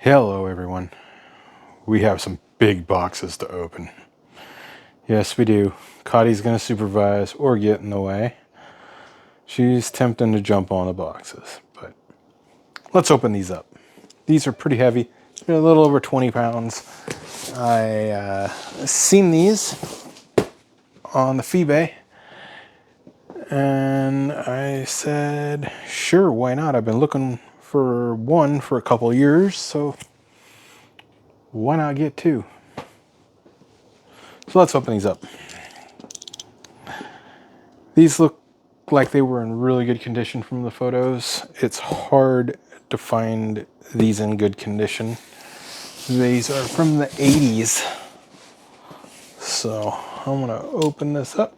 Hello everyone. We have some big boxes to open. Yes, we do. Cottie's gonna supervise or get in the way. She's tempting to jump on the boxes, but let's open these up. These are pretty heavy. They're a little over 20 pounds. I seen these on the Feebay and I said, sure, why not? I've been looking for one for a couple years, so why not get two? So let's open these up. These look like they were in really good condition from the photos. It's hard to find these in good condition. These are from the 80s. So I'm gonna open this up.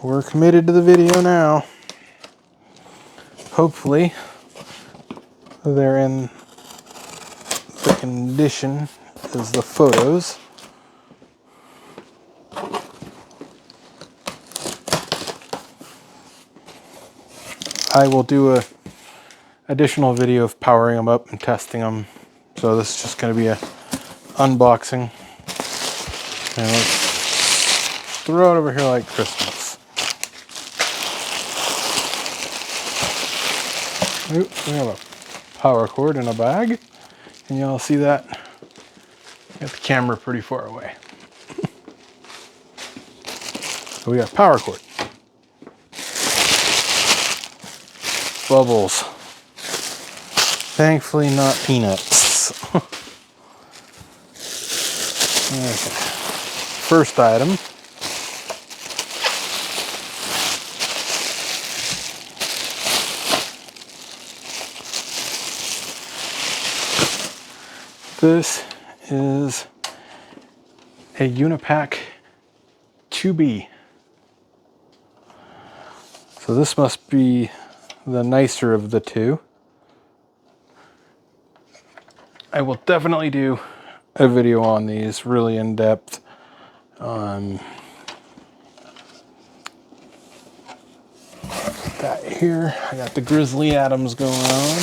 We're committed to the video now. Hopefully they're in the condition as the photos. I will do a additional video of powering them up and testing them. So this is just going to be a unboxing. And let's throw it over here like Christmas. Ooh, we have a power cord in a bag. Can y'all see that? Got the camera pretty far away. So we got power cord. Bubbles. Thankfully not peanuts. Okay. First item. This is a Unipack 2B. So this must be the nicer of the two. I will definitely do a video on these, really in depth. That here, I got the Grizzly Adams going on.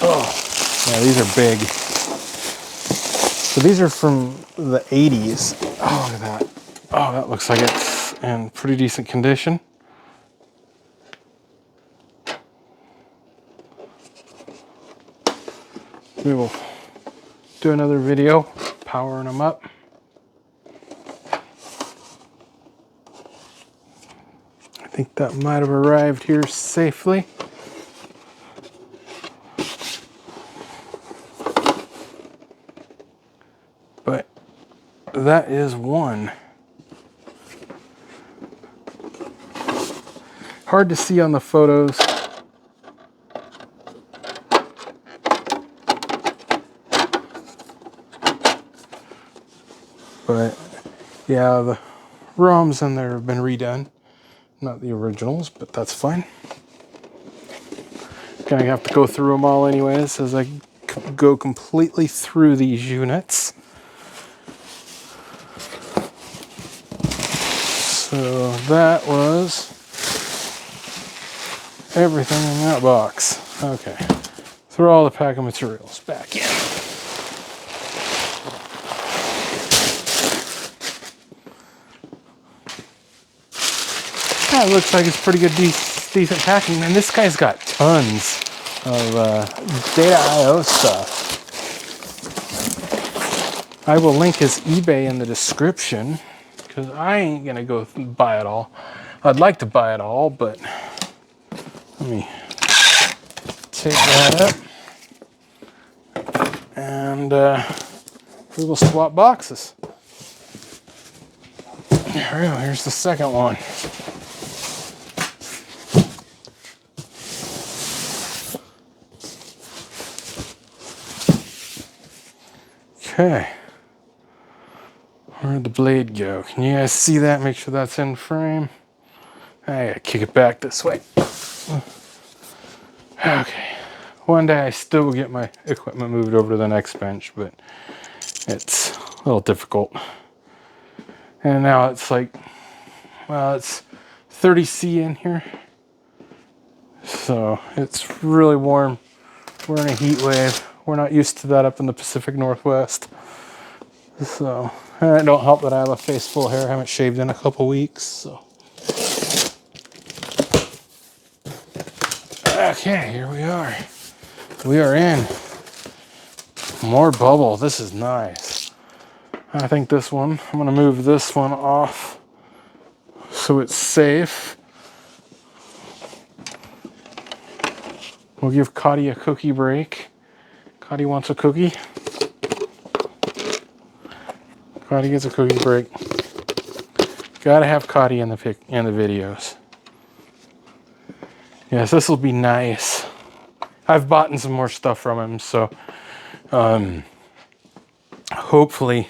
Oh, yeah, these are big. So these are from the 80s. Oh, look at that. Oh, that looks like it's in pretty decent condition. We will do another video powering them up. I think that might have arrived here safely. But that is one. Hard to see on the photos. But yeah, the ROMs in there have been redone. Not the originals, but that's fine. Gonna have to go through them all anyways as I go completely through these units. So that was everything in that box. Okay, throw all the pack of materials back in. That looks like it's pretty good, decent packing. And this guy's got tons of data IO stuff. I will link his eBay in the description because I ain't gonna go buy it all. I'd like to buy it all, but let me take that up and we will swap boxes. There we go. Here's the second one. Okay, where'd the blade go? Can you guys see that? Make sure that's in frame. I gotta kick it back this way. Okay, One day I still will get my equipment moved over to the next bench, but it's a little difficult. And now it's like, well, it's 30°C in here. So it's really warm. We're in a heat wave. We're not used to that up in the Pacific Northwest. So, and it don't help that I have a face full of hair. I haven't shaved in a couple weeks, so. Okay, here we are. We are in. More bubble. This is nice. I think this one, I'm gonna move this one off so it's safe. We'll give Cotty a cookie break. Cotty wants a cookie. Cotty gets a cookie break. Gotta have Cotty in the videos. Yes, this will be nice. I've bought some more stuff from him, so hopefully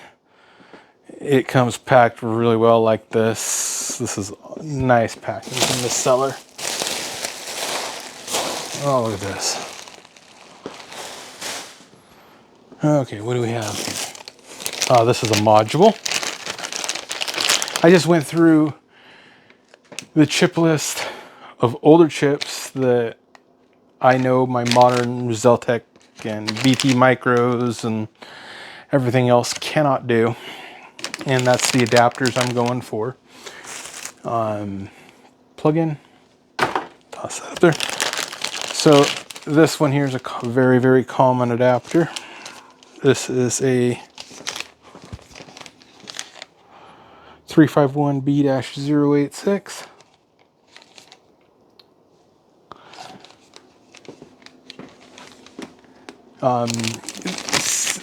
it comes packed really well like this. This is nice packing from the seller. Oh, look at this. Okay, what do we have here? This is a module. I just went through the chip list of older chips that I know my modern Zeltec and BT micros and everything else cannot do. And that's the adapters I'm going for. Plug in, toss that up there. So this one here is a very, very common adapter. This is a 351B-086.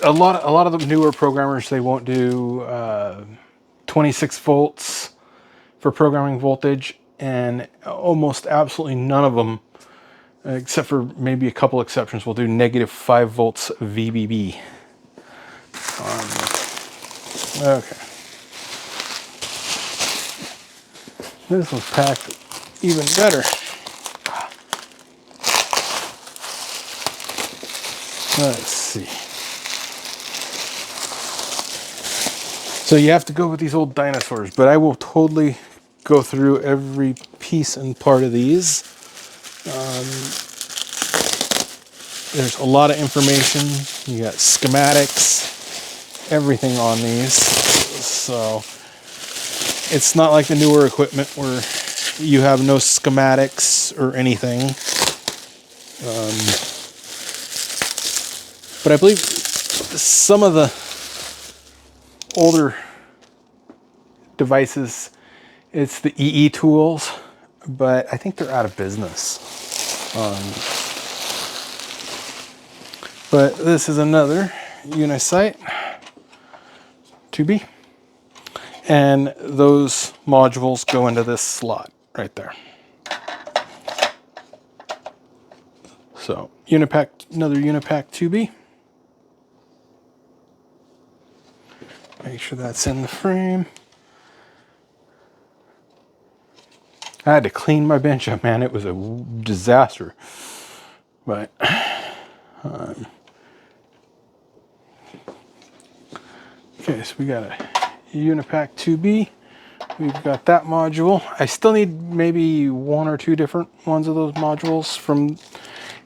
A lot of the newer programmers, they won't do 26 volts for programming voltage, and almost absolutely none of them, except for maybe a couple exceptions, will do -5 volts VBB. Okay. This was packed even better. Let's see. So you have to go with these old dinosaurs, but I will totally go through every piece and part of these. There's a lot of information. You got schematics, everything on these. So it's not like the newer equipment where you have no schematics or anything. But I believe some of the older devices, it's the EE tools, but I think they're out of business. But this is another Unipack 2B, and those modules go into this slot right there. So Unipack, another Unipack 2B. Make sure that's in the frame. I had to clean my bench up, man. It was a disaster. But okay, so we got a Unipack 2B. We've got that module. I still need maybe one or two different ones of those modules from.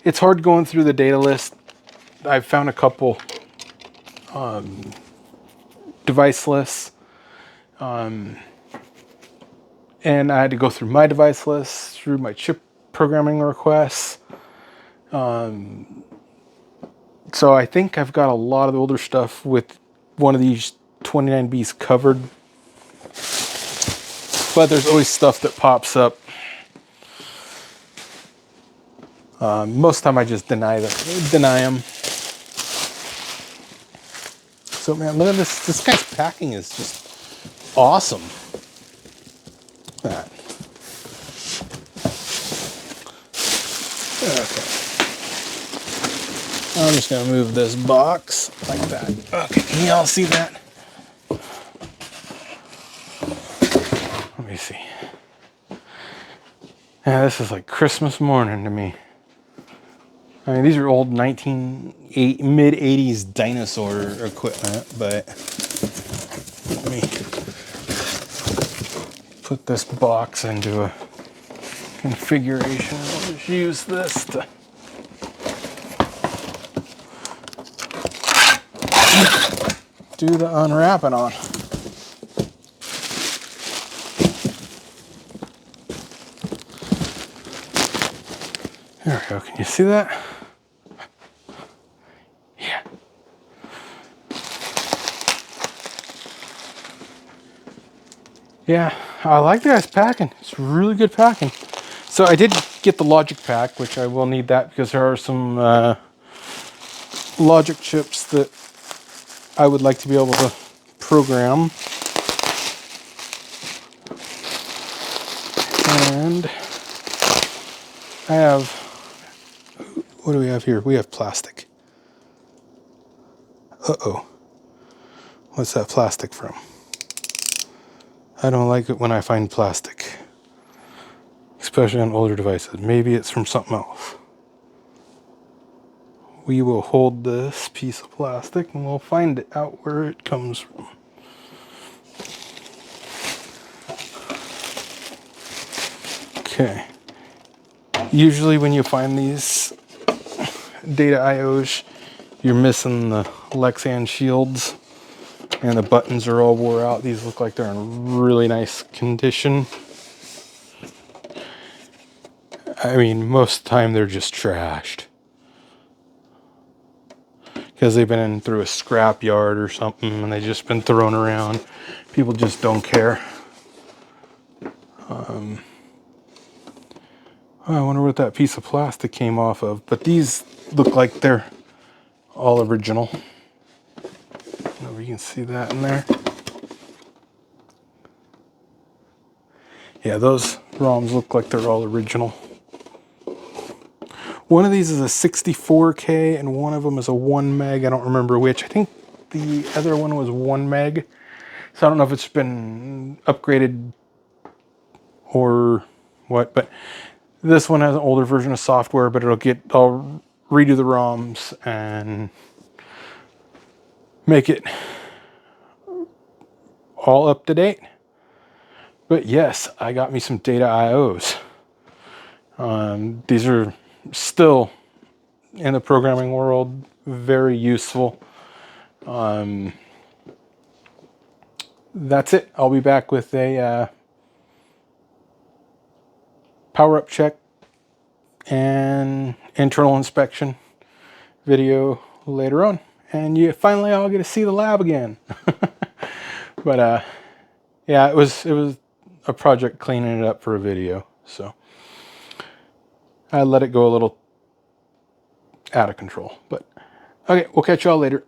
It's hard going through the data list. I've found a couple device lists. And I had to go through my device list, through my chip programming requests. So I think I've got a lot of the older stuff with one of these 29Bs covered. But there's always stuff that pops up. Most of the time I just deny them. So man, look at this. This guy's packing is just awesome. That. Okay. I'm just gonna move this box like that. Okay, can y'all see that? Let me see. Yeah, this is like Christmas morning to me. I mean, these are old mid-80s dinosaur equipment, but let me put this box into a configuration. I'll just use this to do the unwrapping on. There we go. Can you see that? Yeah. Yeah, I like the guy's packing. It's really good packing. So I did get the logic pack, which I will need that because there are some logic chips that I would like to be able to program. And I have, what do we have here? We have plastic. Uh-oh. What's that plastic from? I don't like it when I find plastic, especially on older devices. Maybe it's from something else. We will hold this piece of plastic and we'll find it out where it comes from. Okay. Usually when you find these data IOs, you're missing the Lexan shields and the buttons are all wore out. These look like they're in really nice condition. I mean, most of the time they're just trashed because they've been in through a scrap yard or something and they've just been thrown around. People just don't care. I wonder what that piece of plastic came off of, but these look like they're all original. I don't know if you can see that in there. Yeah, those ROMs look like they're all original. One of these is a 64K and one of them is a 1 meg. I don't remember which. I think the other one was 1 meg. So I don't know if it's been upgraded or what, but this one has an older version of software, but I'll redo the ROMs and make it all up to date. But yes, I got me some data IOs. These are still in the programming world very useful. That's it. I'll be back with a power up check and internal inspection video later on, and you finally all get to see the lab again. But yeah, it was a project cleaning it up for a video, so I let it go a little out of control. But okay, we'll catch y'all later.